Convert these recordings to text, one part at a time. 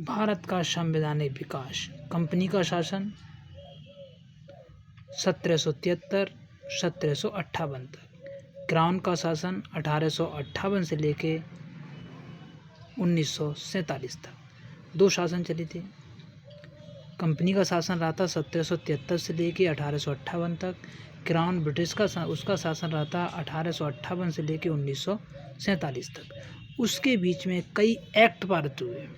भारत का संवैधानिक विकास। कंपनी का शासन 1773 1758 तक। क्राउन का शासन 1858 से लेके 1947 तक। दो शासन चले थे। कंपनी का शासन रहा था 1773 से लेके 1858 तक। क्राउन ब्रिटिश का उसका शासन रहा था 1858 से लेके 1947 तक। उसके बीच में कई एक्ट पारित हुए।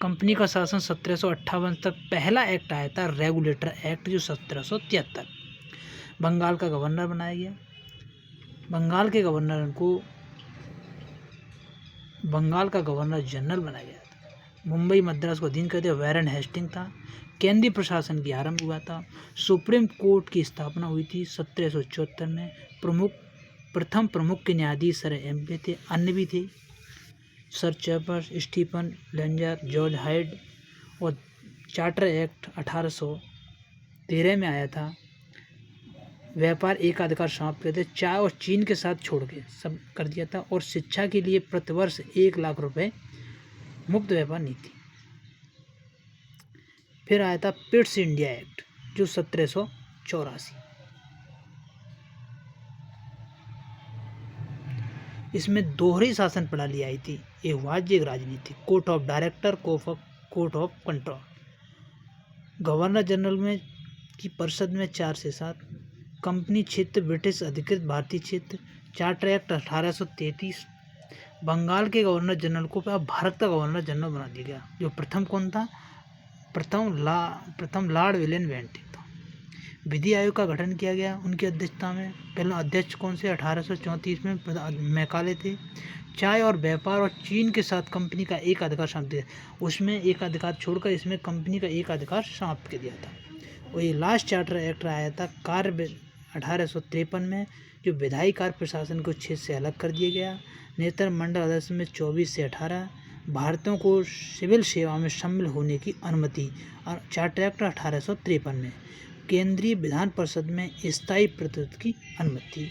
कंपनी का शासन 1758 तक। पहला एक्ट आया था रेगुलेटर एक्ट, जो 1773 बंगाल का गवर्नर बनाया गया। बंगाल का गवर्नर जनरल बनाया गया था। मुंबई मद्रास को अधीन कर दिया। वारेन हेस्टिंग था। केंद्रीय प्रशासन की आरंभ हुआ था। सुप्रीम कोर्ट की स्थापना हुई थी 1774 में। प्रथम प्रमुख के न्यायाधीश सर एम.पी. थे। अन्य भी थे, sir Chambers, Stephen Lemaistre, George Hyde. और चार्टर एक्ट 1813 में आया था। व्यापार एकाधिकार समाप्त कर दिया। चाय और चीन के साथ छोड़ के सब कर दिया था। और शिक्षा के लिए प्रतिवर्ष 1 लाख रुपए मुक्त व्यापार नीति। फिर आया था पिट्स इंडिया एक्ट, जो 1784। इसमें दोहरी शासन प्रणाली आई थी। एक वाज्य एक राजनीति। Court of director, court of control. Governor general में की परिषद में 4 से 7। कंपनी क्षेत्र ब्रिटिश अधिकृत भारतीय क्षेत्र। Charter act 1833। बंगाल के गवर्नर जनरल को भारत का गवर्नर जनरल बना दिया गया। जो प्रथम कौन था? प्रथम लॉर्ड विलियम बेंटिक था। विधि आयोग का गठन किया गया उनकी अध्यक्षता में। पहला अध्यक्ष कौन से? 1834 में मैकाले थे। चाय और व्यापार और चीन के साथ कंपनी का एक अधिकार समाप्त किया। उसमें एक अधिकार छोड़कर इसमें कंपनी का एक अधिकार समाप्त कर दिया था। और ये लास्ट चार्टर एक्ट आया था कार्य 1853 में, जो विधायी कार्य प्रशासन को क्षेत्र से अलग कर दिया गया। नेत्र मंडल आदेश में 24 से 18 भारतीयों को सिविल सेवा में शामिल होने की अनुमति। और चार्टर एक्ट 1853 में केंद्रीय विधान परिषद में स्थायी प्रतिनिधित्व की अनुमति।